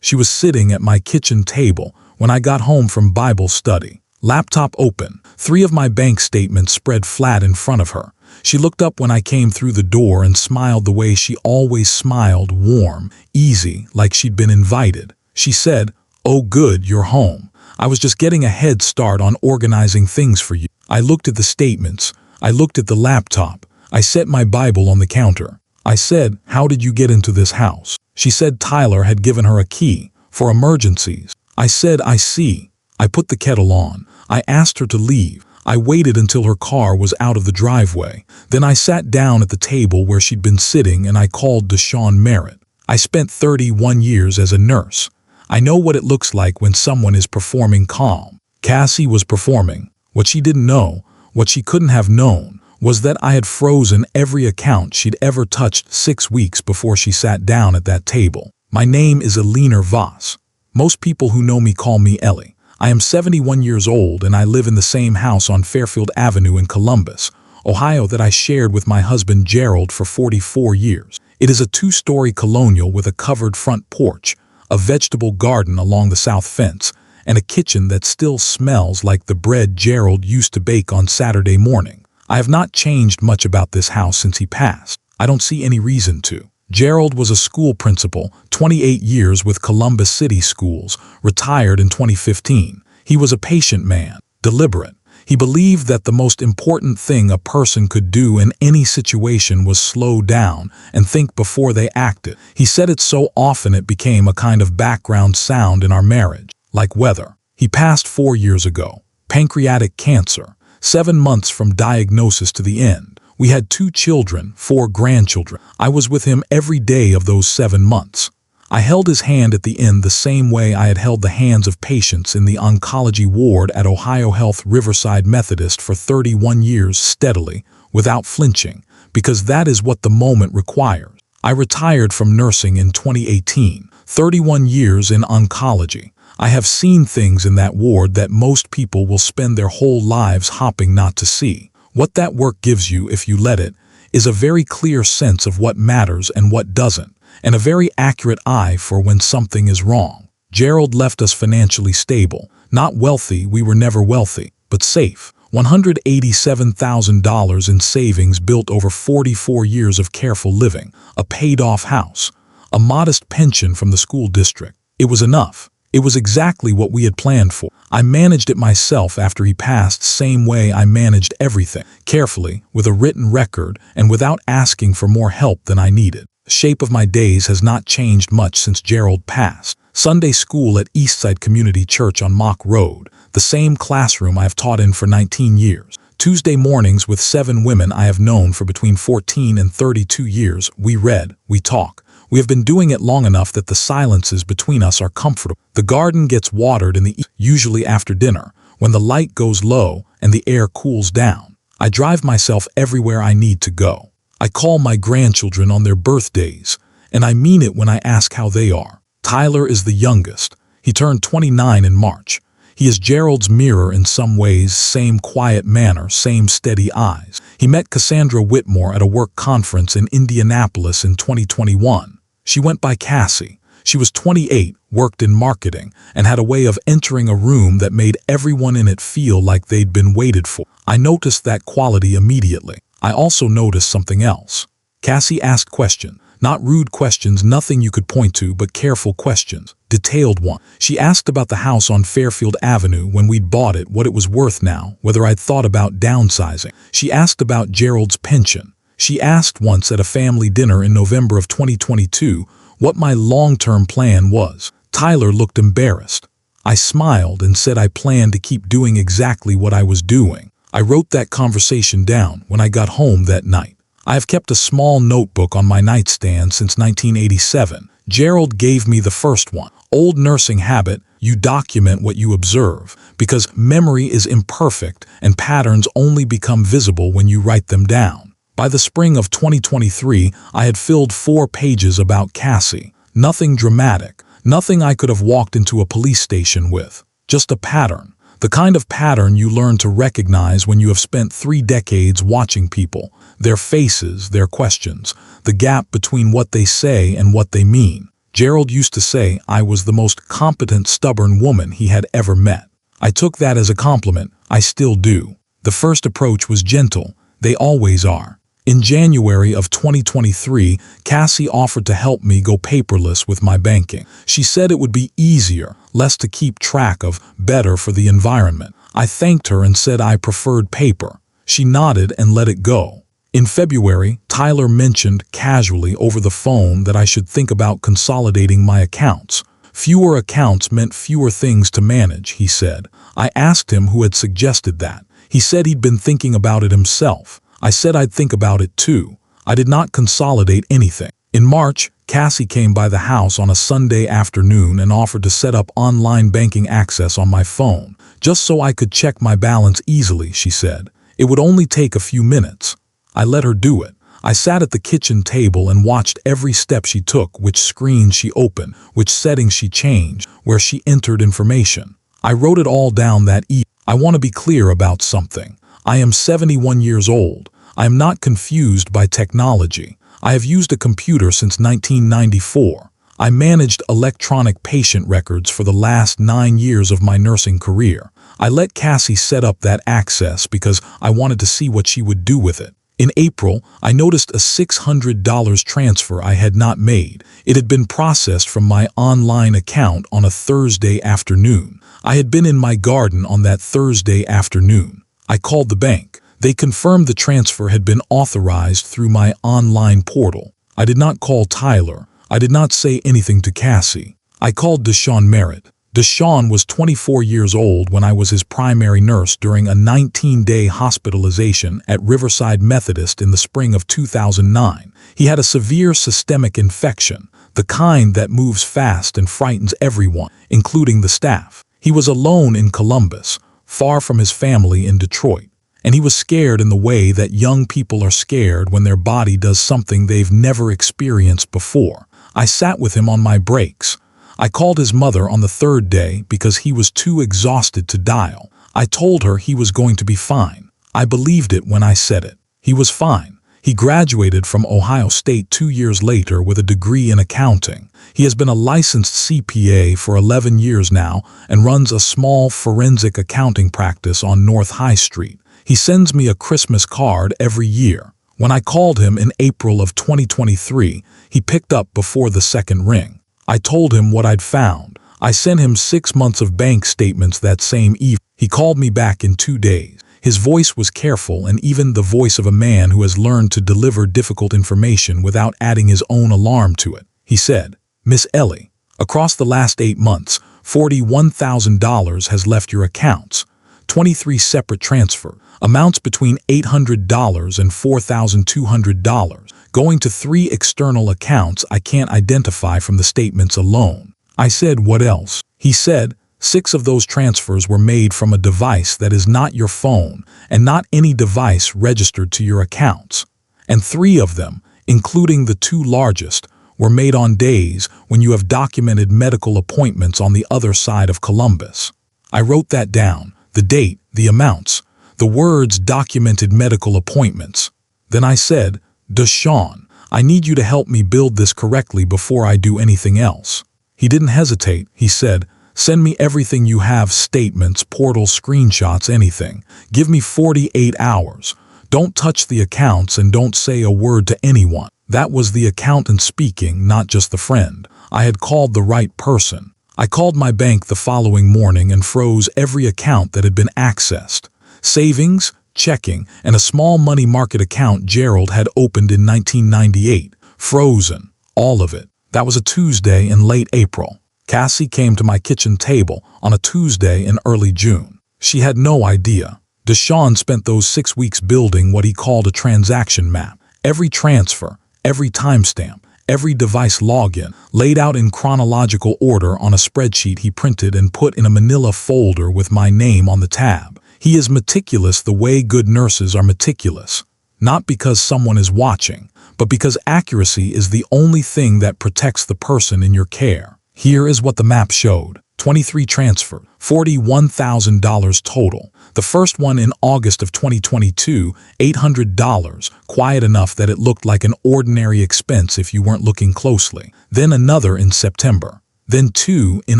She was sitting at my kitchen table when I got home from Bible study. Laptop open, 3 of my bank statements spread flat in front of her. She looked up when I came through the door and smiled the way she always smiled, warm, easy, like she'd been invited. She said, "Oh good, you're home. I was just getting a head start on organizing things for you." I looked at the statements. I looked at the laptop. I set my Bible on the counter. I said, "How did you get into this house?" She said Tyler had given her a key for emergencies. I said, "I see." I put the kettle on. I asked her to leave. I waited until her car was out of the driveway. Then I sat down at the table where she'd been sitting and I called Deshawn Merritt. I spent 31 years as a nurse. I know what it looks like when someone is performing calm. Cassie was performing. What she didn't know, what she couldn't have known, was that I had frozen every account she'd ever touched 6 weeks before she sat down at that table. My name is Alina Voss. Most people who know me call me Ellie. I am 71 years old and I live in the same house on Fairfield Avenue in Columbus, Ohio that I shared with my husband Gerald for 44 years. It is a 2-story colonial with a covered front porch, a vegetable garden along the south fence, and a kitchen that still smells like the bread Gerald used to bake on Saturday morning. I have not changed much about this house since he passed. I don't see any reason to. Gerald was a school principal, 28 years with Columbus City Schools, retired in 2015. He was a patient man, deliberate. He believed that the most important thing a person could do in any situation was slow down and think before they acted. He said it so often it became a kind of background sound in our marriage, like weather. He passed 4 years ago. Pancreatic cancer, 7 months from diagnosis to the end. We had 2 children, 4 grandchildren. I was with him every day of those 7 months. I held his hand at the end the same way I had held the hands of patients in the oncology ward at Ohio Health Riverside Methodist for 31 years steadily, without flinching, because that is what the moment requires. I retired from nursing in 2018, 31 years in oncology. I have seen things in that ward that most people will spend their whole lives hopping not to see. What that work gives you, if you let it, is a very clear sense of what matters and what doesn't, and a very accurate eye for when something is wrong. Gerald left us financially stable. Not wealthy, we were never wealthy, but safe. $187,000 in savings built over 44 years of careful living, a paid-off house, a modest pension from the school district. It was enough. It was exactly what we had planned for. I managed it myself after he passed, same way I managed everything, carefully, with a written record, and without asking for more help than I needed. The shape of my days has not changed much since Gerald passed. Sunday school at Eastside Community Church on Mock Road, the same classroom I have taught in for 19 years. Tuesday mornings with 7 women I have known for between 14 and 32 years. We read, we talk. We have been doing it long enough that the silences between us are comfortable. The garden gets watered in the evening, usually after dinner, when the light goes low and the air cools down. I drive myself everywhere I need to go. I call my grandchildren on their birthdays, and I mean it when I ask how they are. Tyler is the youngest. He turned 29 in March. He is Gerald's mirror in some ways, same quiet manner, same steady eyes. He met Cassandra Whitmore at a work conference in Indianapolis in 2021. She went by Cassie. She was 28, worked in marketing, and had a way of entering a room that made everyone in it feel like they'd been waited for. I noticed that quality immediately. I also noticed something else. Cassie asked questions. Not rude questions, nothing you could point to, but careful questions. Detailed one. She asked about the house on Fairfield Avenue when we'd bought it, what it was worth now, whether I'd thought about downsizing. She asked about Gerald's pension. She asked once at a family dinner in November of 2022 what my long-term plan was. Tyler looked embarrassed. I smiled and said I planned to keep doing exactly what I was doing. I wrote that conversation down when I got home that night. I have kept a small notebook on my nightstand since 1987. Gerald gave me the first one. Old nursing habit, you document what you observe, because memory is imperfect and patterns only become visible when you write them down. By the spring of 2023, I had filled 4 pages about Cassie. Nothing dramatic, nothing I could have walked into a police station with. Just a pattern. The kind of pattern you learn to recognize when you have spent 3 decades watching people, their faces, their questions, the gap between what they say and what they mean. Gerald used to say I was the most competent, stubborn woman he had ever met. I took that as a compliment. I still do. The first approach was gentle. They always are. In January of 2023, Cassie offered to help me go paperless with my banking. She said it would be easier, less to keep track of, better for the environment. I thanked her and said I preferred paper. She nodded and let it go. In February, Tyler mentioned casually over the phone that I should think about consolidating my accounts. Fewer accounts meant fewer things to manage, he said. I asked him who had suggested that. He said he'd been thinking about it himself. I said I'd think about it too. I did not consolidate anything. In March, Cassie came by the house on a Sunday afternoon and offered to set up online banking access on my phone, just so I could check my balance easily, she said. It would only take a few minutes. I let her do it. I sat at the kitchen table and watched every step she took, which screen she opened, which settings she changed, where she entered information. I wrote it all down that evening. I want to be clear about something. I am 71 years old. I am not confused by technology. I have used a computer since 1994. I managed electronic patient records for the last 9 years of my nursing career. I let Cassie set up that access because I wanted to see what she would do with it. In April, I noticed a $600 transfer I had not made. It had been processed from my online account on a Thursday afternoon. I had been in my garden on that Thursday afternoon. I called the bank. They confirmed the transfer had been authorized through my online portal. I did not call Tyler. I did not say anything to Cassie. I called Deshaun Merritt. Deshaun was 24 years old when I was his primary nurse during a 19-day hospitalization at Riverside Methodist in the spring of 2009. He had a severe systemic infection, the kind that moves fast and frightens everyone, including the staff. He was alone in Columbus, far from his family in Detroit, and he was scared in the way that young people are scared when their body does something they've never experienced before. I sat with him on my breaks. I called his mother on the third day because he was too exhausted to dial. I told her he was going to be fine. I believed it when I said it. He was fine. He graduated from Ohio State 2 years later with a degree in accounting. He has been a licensed CPA for 11 years now and runs a small forensic accounting practice on North High Street. He sends me a Christmas card every year. When I called him in April of 2023, he picked up before the second ring. I told him what I'd found. I sent him 6 months of bank statements that same evening. He called me back in 2 days. His voice was careful and even the voice of a man who has learned to deliver difficult information without adding his own alarm to it. He said, "Miss Ellie, across the last 8 months, $41,000 has left your accounts. 23 separate transfer, amounts between $800 and $4,200, going to 3 external accounts I can't identify from the statements alone." I said, "What else?" He said, 6 of those transfers were made from a device that is not your phone and not any device registered to your accounts. And 3 of them, including the 2 largest, were made on days when you have documented medical appointments on the other side of Columbus. I wrote that down, the date, the amounts, the words documented medical appointments. Then I said, "Deshaun, I need you to help me build this correctly before I do anything else." He didn't hesitate. He said, "Send me everything you have, statements, portal screenshots, anything. Give me 48 hours. Don't touch the accounts and don't say a word to anyone." That was the accountant speaking, not just the friend. I had called the right person. I called my bank the following morning and froze every account that had been accessed. Savings, checking, and a small money market account Gerald had opened in 1998. Frozen. All of it. That was a Tuesday in late April. Cassie came to my kitchen table on a Tuesday in early June. She had no idea. Deshaun spent those 6 weeks building what he called a transaction map. Every transfer, every timestamp, every device login, laid out in chronological order on a spreadsheet he printed and put in a manila folder with my name on the tab. He is meticulous the way good nurses are meticulous. Not because someone is watching, but because accuracy is the only thing that protects the person in your care. Here is what the map showed. 23 transfer, $41,000 total. The first one in August of 2022, $800, quiet enough that it looked like an ordinary expense if you weren't looking closely. Then another in September. Then two in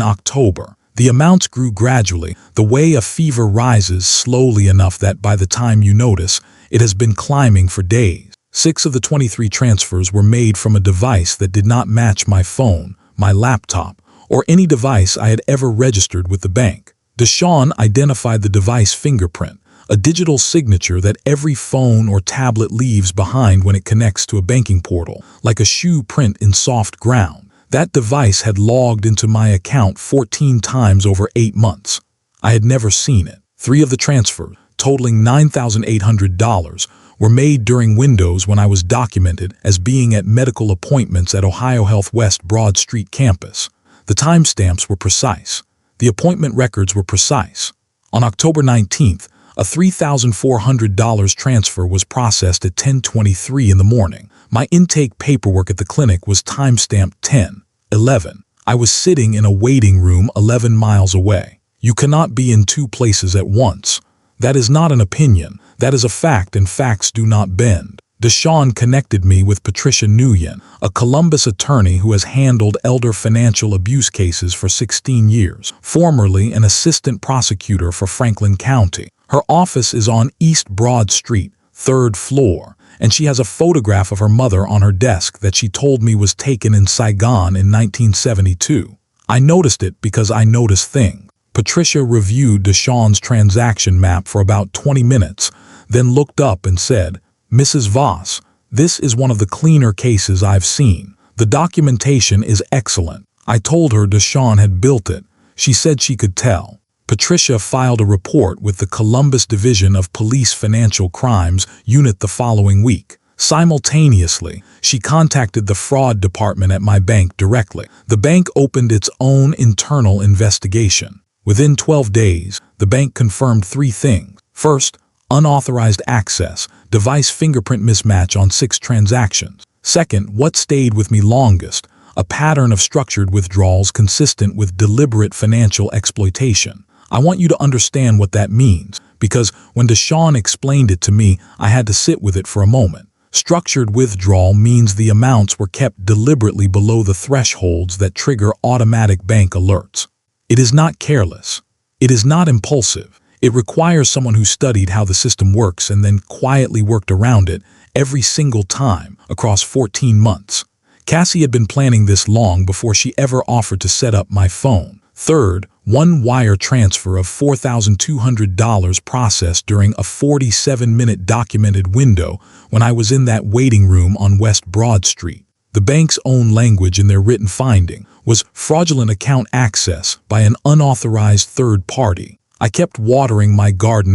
October. The amounts grew gradually, the way a fever rises slowly enough that by the time you notice, it has been climbing for days. 6 of the 23 transfers were made from a device that did not match my phone, my laptop, or any device I had ever registered with the bank. Deshawn identified the device fingerprint, a digital signature that every phone or tablet leaves behind when it connects to a banking portal, like a shoe print in soft ground. That device had logged into my account 14 times over 8 months. I had never seen it. 3 of the transfers, totaling $9,800, were made during windows when I was documented as being at medical appointments at Ohio Health West Broad Street campus. The timestamps were precise. The appointment records were precise. On October 19th, a $3,400 transfer was processed at 10:23 in the morning. My intake paperwork at the clinic was timestamped 10:11. I was sitting in a waiting room 11 miles away. You cannot be in 2 places at once. That is not an opinion. That is a fact, and facts do not bend. Deshawn connected me with Patricia Nguyen, a Columbus attorney who has handled elder financial abuse cases for 16 years, formerly an assistant prosecutor for Franklin County. Her office is on East Broad Street, 3rd floor, and she has a photograph of her mother on her desk that she told me was taken in Saigon in 1972. I noticed it because I notice things. Patricia reviewed Deshawn's transaction map for about 20 minutes, then looked up and said, "Mrs. Voss, this is one of the cleaner cases I've seen. The documentation is excellent." I told her Deshawn had built it. She said she could tell. Patricia filed a report with the Columbus Division of Police Financial Crimes Unit the following week. Simultaneously, she contacted the fraud department at my bank directly. The bank opened its own internal investigation. Within 12 days, the bank confirmed 3 things. First, unauthorized access, device fingerprint mismatch on 6 transactions. Second, what stayed with me longest, a pattern of structured withdrawals consistent with deliberate financial exploitation. I want you to understand what that means, because when Deshawn explained it to me, I had to sit with it for a moment. Structured withdrawal means the amounts were kept deliberately below the thresholds that trigger automatic bank alerts. It is not careless. It is not impulsive. It requires someone who studied how the system works and then quietly worked around it every single time across 14 months. Cassie had been planning this long before she ever offered to set up my phone. Third, one wire transfer of $4,200 processed during a 47-minute documented window when I was in that waiting room on West Broad Street. The bank's own language in their written finding was fraudulent account access by an unauthorized third party. I kept watering my garden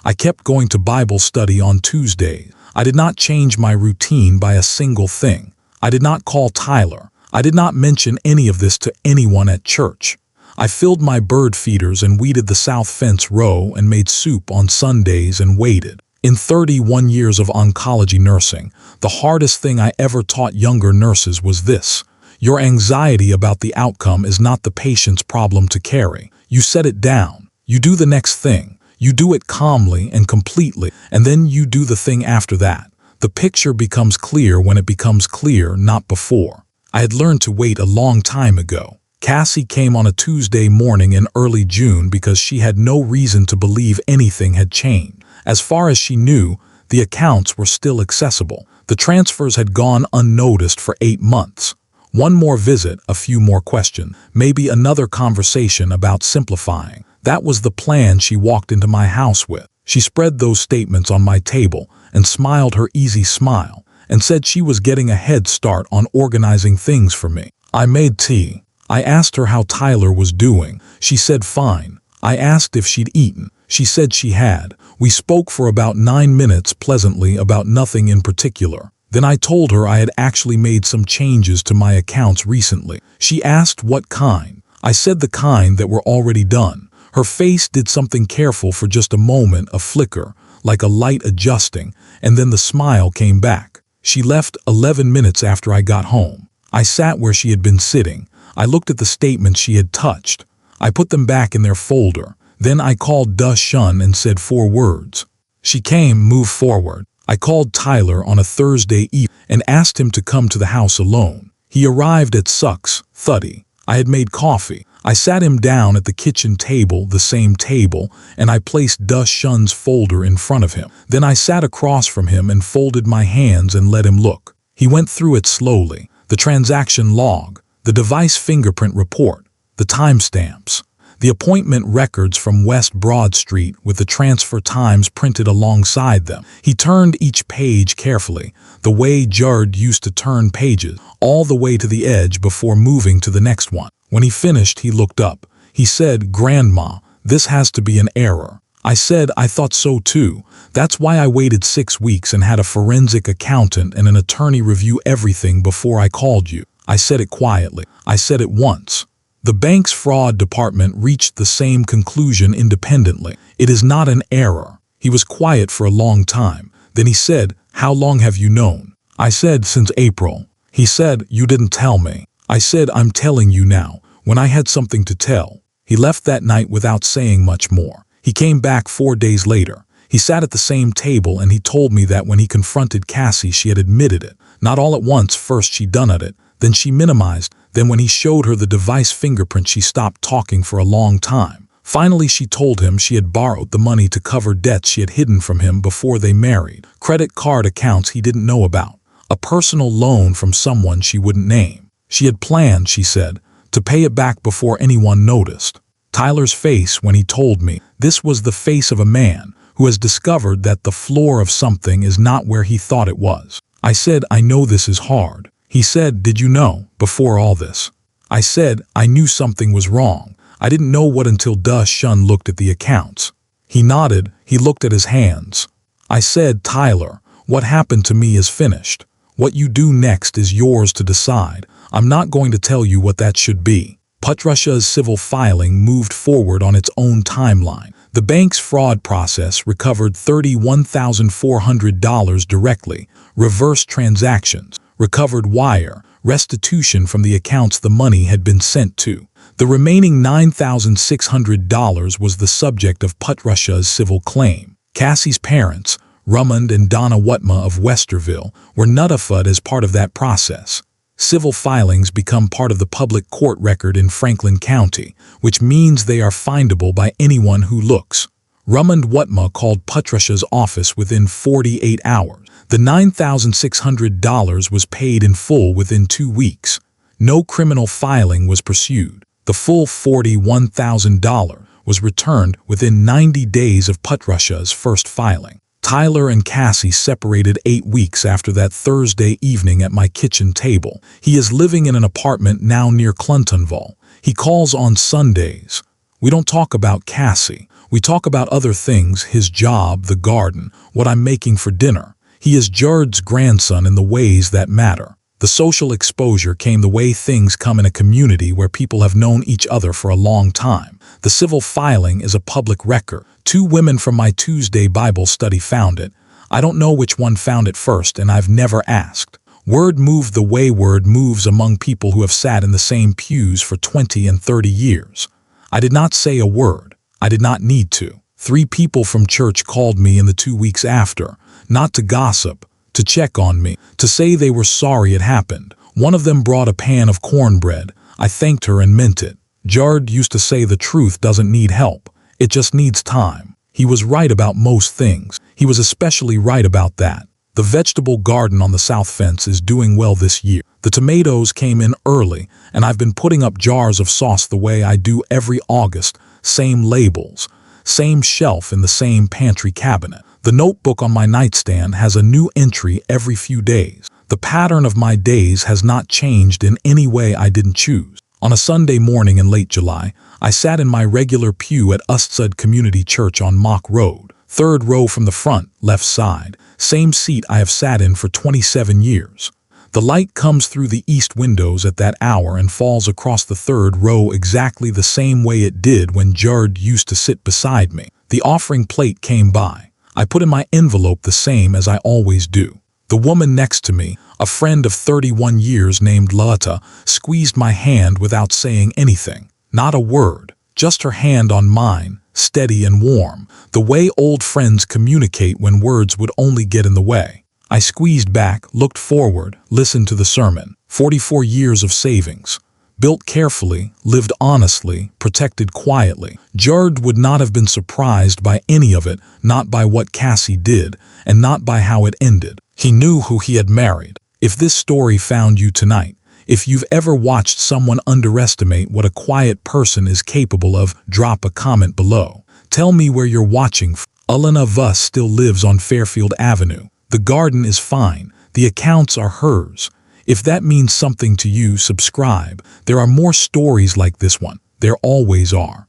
I kept going to Bible study on Tuesdays. I did not change my routine by a single thing. I did not call Tyler. I did not mention any of this to anyone at church. I filled my bird feeders and weeded the south fence row and made soup on Sundays and waited. In 31 years of oncology nursing, the hardest thing I ever taught younger nurses was this: your anxiety about the outcome is not the patient's problem to carry. You set it down. You do the next thing. You do it calmly and completely, and then you do the thing after that. The picture becomes clear when it becomes clear, not before. I had learned to wait a long time ago. Cassie came on a Tuesday morning in early June because she had no reason to believe anything had changed. As far as she knew, the accounts were still accessible. The transfers had gone unnoticed for 8 months. One more visit, a few more questions, maybe another conversation about simplifying. That was the plan she walked into my house with. She spread those statements on my table and smiled her easy smile and said she was getting a head start on organizing things for me. I made tea. I asked her how Tyler was doing. She said fine. I asked if she'd eaten. She said she had. We spoke for about 9 minutes pleasantly about nothing in particular. Then I told her I had actually made some changes to my accounts recently. She asked what kind. I said the kind that were already done. Her face did something careful for just a moment, a flicker, like a light adjusting, and then the smile came back. She left 11 minutes after I got home. I sat where she had been sitting. I looked at the statements she had touched. I put them back in their folder. Then I called Da Shun and said 4 words. She came, move forward. I called Tyler on a Thursday evening and asked him to come to the house alone. He arrived at 6:30. I had made coffee. I sat him down at the kitchen table, the same table, and I placed Da Shun's folder in front of him. Then I sat across from him and folded my hands and let him look. He went through it slowly. The transaction log, the device fingerprint report, the timestamps, the appointment records from West Broad Street with the transfer times printed alongside them. He turned each page carefully, the way Jared used to turn pages, all the way to the edge before moving to the next one. When he finished, he looked up. He said, "Grandma, this has to be an error." I said, "I thought so too. That's why I waited 6 weeks and had a forensic accountant and an attorney review everything before I called you." I said it quietly. I said it once. The bank's fraud department reached the same conclusion independently. It is not an error. He was quiet for a long time. Then he said, "How long have you known?" I said, "Since April." He said, "You didn't tell me." I said, "I'm telling you now, when I had something to tell." He left that night without saying much more. He came back 4 days later. He sat at the same table and he told me that when he confronted Cassie, she had admitted it. Not all at once. First she denied it, then she minimized. Then when he showed her the device fingerprint, she stopped talking for a long time. Finally, she told him she had borrowed the money to cover debts she had hidden from him before they married. Credit card accounts he didn't know about. A personal loan from someone she wouldn't name. She had planned, she said, to pay it back before anyone noticed. Tyler's face when he told me, this was the face of a man who has discovered that the floor of something is not where he thought it was. I said, "I know this is hard." He said, "Did you know before all this?" I said, "I knew something was wrong. I didn't know what until Da Shun looked at the accounts." He nodded. He looked at his hands. I said, "Tyler, what happened to me is finished. What you do next is yours to decide. I'm not going to tell you what that should be." Patricia's civil filing moved forward on its own timeline. The bank's fraud process recovered $31,400 directly, reverse transactions, recovered wire, restitution from the accounts the money had been sent to. The remaining $9,600 was the subject of Patricia's civil claim. Cassie's parents, Rumond and Donna Wutma of Westerville, were notified as part of that process. Civil filings become part of the public court record in Franklin County, which means they are findable by anyone who looks. Rumond Wutma called Patricia's office within 48 hours. The $9,600 was paid in full within 2 weeks. No criminal filing was pursued. The full $41,000 was returned within 90 days of Patricia's first filing. Tyler and Cassie separated 8 weeks after that Thursday evening at my kitchen table. He is living in an apartment now near Cluntonville. He calls on Sundays. We don't talk about Cassie. We talk about other things, his job, the garden, what I'm making for dinner. He is Jared's grandson in the ways that matter. The social exposure came the way things come in a community where people have known each other for a long time. The civil filing is a public record. 2 women from my Tuesday Bible study found it. I don't know which one found it first, and I've never asked. Word moved the way word moves among people who have sat in the same pews for 20 and 30 years. I did not say a word. I did not need to. 3 people from church called me in the 2 weeks after, not to gossip, to check on me, to say they were sorry it happened. One of them brought a pan of cornbread. I thanked her and meant it. Jared used to say the truth doesn't need help. It just needs time. He was right about most things. He was especially right about that. The vegetable garden on the south fence is doing well this year. The tomatoes came in early, and I've been putting up jars of sauce the way I do every August. Same labels, same shelf in the same pantry cabinet. The notebook on my nightstand has a new entry every few days. The pattern of my days has not changed in any way I didn't choose. On a Sunday morning in late July, I sat in my regular pew at Ustsud Community Church on Mock Road, 3rd row from the front, left side, same seat I have sat in for 27 years. The light comes through the east windows at that hour and falls across the 3rd row exactly the same way it did when Jared used to sit beside me. The offering plate came by. I put in my envelope the same as I always do. The woman next to me, a friend of 31 years named Lata, squeezed my hand without saying anything. Not a word. just her hand on mine, steady and warm, the way old friends communicate when words would only get in the way. I squeezed back, looked forward, listened to the sermon. 44 years of savings. Built carefully, lived honestly, protected quietly. Jared would not have been surprised by any of it, not by what Cassie did, and not by how it ended. He knew who he had married. If this story found you tonight, if you've ever watched someone underestimate what a quiet person is capable of, drop a comment below. Tell me where you're watching from. Elena Vuss still lives on Fairfield Avenue. The garden is fine. The accounts are hers. If that means something to you, subscribe. There are more stories like this one. There always are.